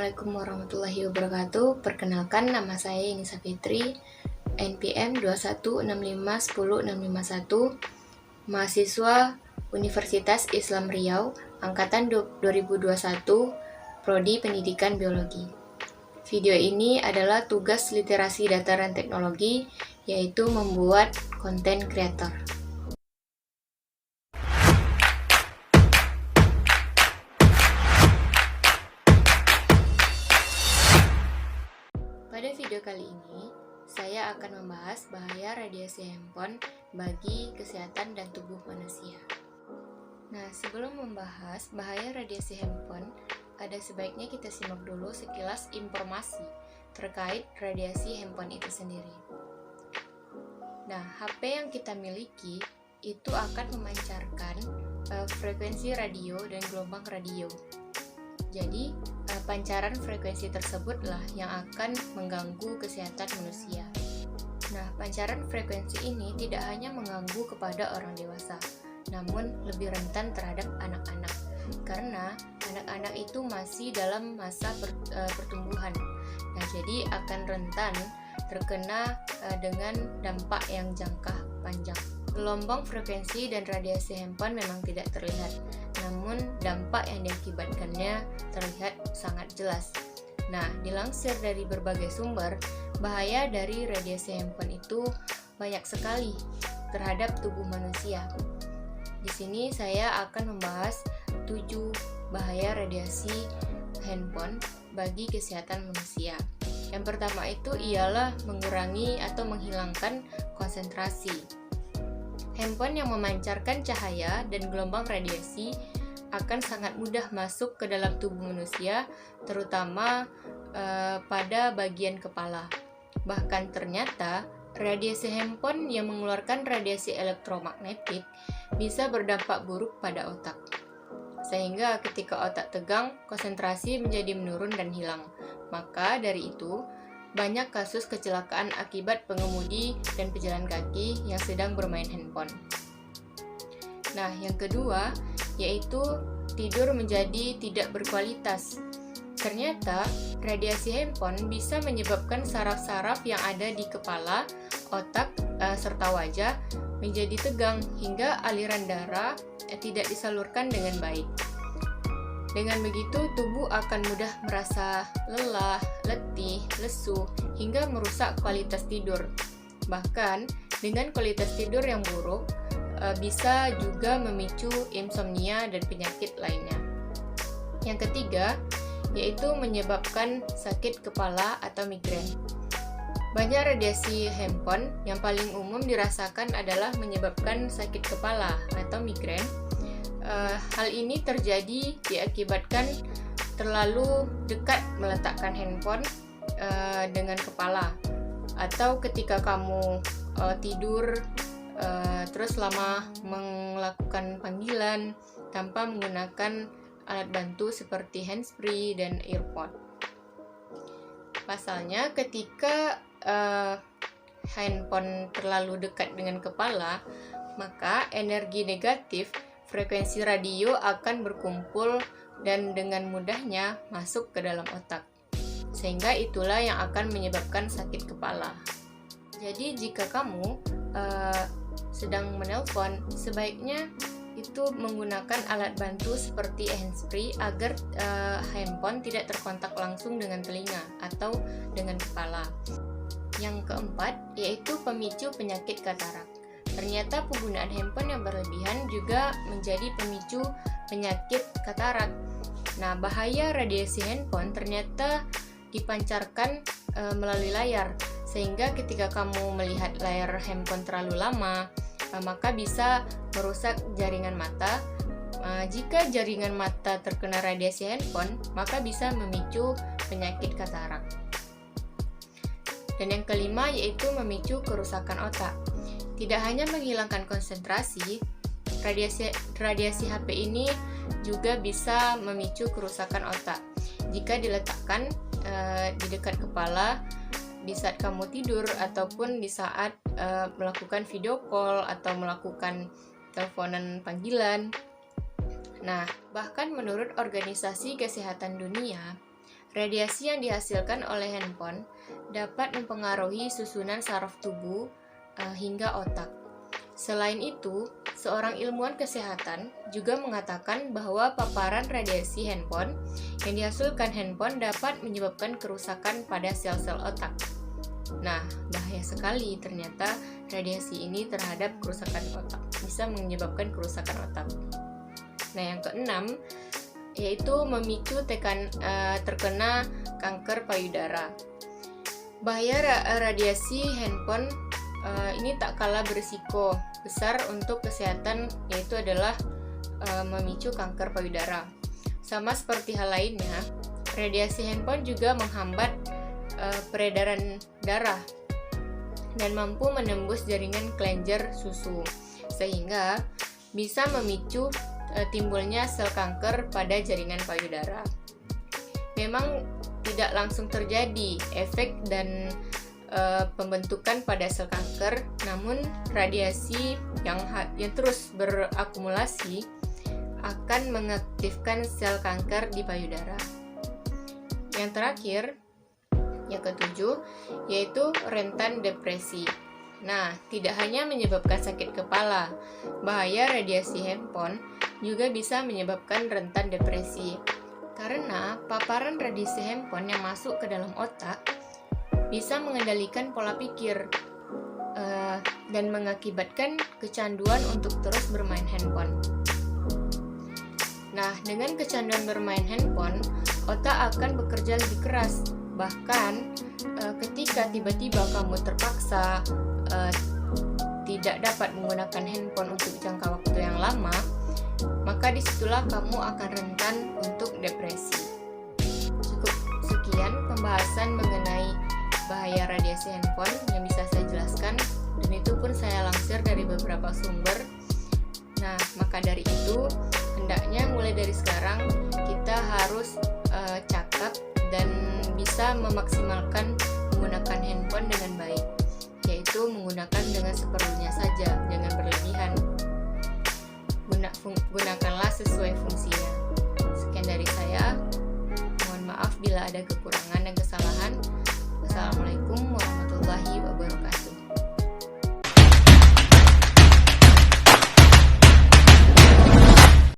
Assalamualaikum warahmatullahi wabarakatuh. Perkenalkan, nama saya Inisa Fitri, NPM 216510651, mahasiswa Universitas Islam Riau, angkatan 2021, Prodi Pendidikan Biologi. Video ini adalah tugas literasi data dan teknologi, yaitu membuat konten kreator. Pada video kali ini, saya akan membahas bahaya radiasi handphone bagi kesehatan dan tubuh manusia. Nah, sebelum membahas bahaya radiasi handphone, ada sebaiknya kita simak dulu sekilas informasi terkait radiasi handphone itu sendiri. Nah, HP yang kita miliki itu akan memancarkan frekuensi radio dan gelombang radio. Jadi, pancaran frekuensi tersebutlah yang akan mengganggu kesehatan manusia. Nah, pancaran frekuensi ini tidak hanya mengganggu kepada orang dewasa, namun lebih rentan terhadap anak-anak, karena anak-anak itu masih dalam masa pertumbuhan. Nah, jadi akan rentan terkena dengan dampak yang jangka panjang. Gelombang frekuensi dan radiasi handphone memang tidak terlihat, namun dampak yang diakibatkannya terlihat sangat jelas. Nah, dilansir dari berbagai sumber, bahaya dari radiasi handphone itu banyak sekali terhadap tubuh manusia. Di sini saya akan membahas 7 bahaya radiasi handphone bagi kesehatan manusia. Yang pertama itu ialah mengurangi atau menghilangkan konsentrasi. Handphone yang memancarkan cahaya dan gelombang radiasi akan sangat mudah masuk ke dalam tubuh manusia, terutama pada bagian kepala. Bahkan ternyata radiasi handphone yang mengeluarkan radiasi elektromagnetik bisa berdampak buruk pada otak. Sehingga ketika otak tegang, konsentrasi menjadi menurun dan hilang. Maka dari itu, banyak kasus kecelakaan akibat pengemudi dan pejalan kaki yang sedang bermain handphone. Nah, yang kedua yaitu tidur menjadi tidak berkualitas. Ternyata radiasi handphone bisa menyebabkan saraf-saraf yang ada di kepala, otak, serta wajah menjadi tegang hingga aliran darah tidak disalurkan dengan baik. Dengan begitu, tubuh akan mudah merasa lelah, letih, lesu, hingga merusak kualitas tidur. Bahkan, dengan kualitas tidur yang buruk, bisa juga memicu insomnia dan penyakit lainnya. Yang ketiga, yaitu menyebabkan sakit kepala atau migrain. Banyak radiasi handphone yang paling umum dirasakan adalah menyebabkan sakit kepala atau migrain. Hal ini terjadi diakibatkan terlalu dekat meletakkan handphone dengan kepala, atau ketika kamu tidur terus lama melakukan panggilan tanpa menggunakan alat bantu seperti handsfree dan earpod. Pasalnya, ketika handphone terlalu dekat dengan kepala, maka energi negatif frekuensi radio akan berkumpul dan dengan mudahnya masuk ke dalam otak. Sehingga itulah yang akan menyebabkan sakit kepala. Jadi jika kamu sedang menelpon, sebaiknya itu menggunakan alat bantu seperti handsfree agar handphone tidak terkontak langsung dengan telinga atau dengan kepala. Yang keempat yaitu pemicu penyakit katarak. Ternyata penggunaan handphone yang berlebihan juga menjadi pemicu penyakit katarak. Nah, bahaya radiasi handphone ternyata dipancarkan melalui layar, sehingga ketika kamu melihat layar handphone terlalu lama, maka bisa merusak jaringan mata. Jika jaringan mata terkena radiasi handphone, maka bisa memicu penyakit katarak. Dan yang kelima yaitu memicu kerusakan otak. Tidak hanya menghilangkan konsentrasi, radiasi HP ini juga bisa memicu kerusakan otak. Jika diletakkan di dekat kepala di saat kamu tidur ataupun di saat melakukan video call atau melakukan teleponan panggilan. Nah, bahkan menurut Organisasi Kesehatan Dunia, radiasi yang dihasilkan oleh handphone dapat mempengaruhi susunan saraf tubuh hingga otak. Selain itu, seorang ilmuwan kesehatan juga mengatakan bahwa paparan radiasi handphone yang dihasilkan handphone dapat menyebabkan kerusakan pada sel-sel otak. Nah, bahaya sekali ternyata radiasi ini terhadap kerusakan otak, bisa menyebabkan kerusakan otak. Nah, yang keenam yaitu memicu terkena kanker payudara. Bahaya radiasi handphone ini tak kalah berisiko besar untuk kesehatan, yaitu adalah memicu kanker payudara. Sama seperti hal lainnya, radiasi handphone juga menghambat peredaran darah dan mampu menembus jaringan kelenjar susu, sehingga bisa memicu timbulnya sel kanker pada jaringan payudara. Memang tidak langsung terjadi efek dan pembentukan pada sel kanker, namun radiasi yang terus berakumulasi akan mengaktifkan sel kanker di payudara. Yang terakhir, yang ketujuh, yaitu rentan depresi. Nah, tidak hanya menyebabkan sakit kepala, bahaya radiasi handphone juga bisa menyebabkan rentan depresi. Karena paparan radiasi handphone yang masuk ke dalam otak bisa mengendalikan pola pikir dan mengakibatkan kecanduan untuk terus bermain handphone. Nah, dengan kecanduan bermain handphone, otak akan bekerja lebih keras. Bahkan ketika tiba-tiba kamu terpaksa tidak dapat menggunakan handphone untuk jangka waktu yang lama, maka disitulah kamu akan rentan untuk depresi. Cukup sekian pembahasan mengenai bahaya radiasi handphone yang bisa saya jelaskan, dan itu pun saya lansir dari beberapa sumber. Nah, maka dari itu hendaknya mulai dari sekarang kita harus cakap dan bisa memaksimalkan menggunakan handphone dengan baik, yaitu menggunakan dengan seperlunya saja, jangan berlebihan. Gunakanlah sesuai fungsinya. Sekian dari saya, mohon maaf bila ada kekurangan.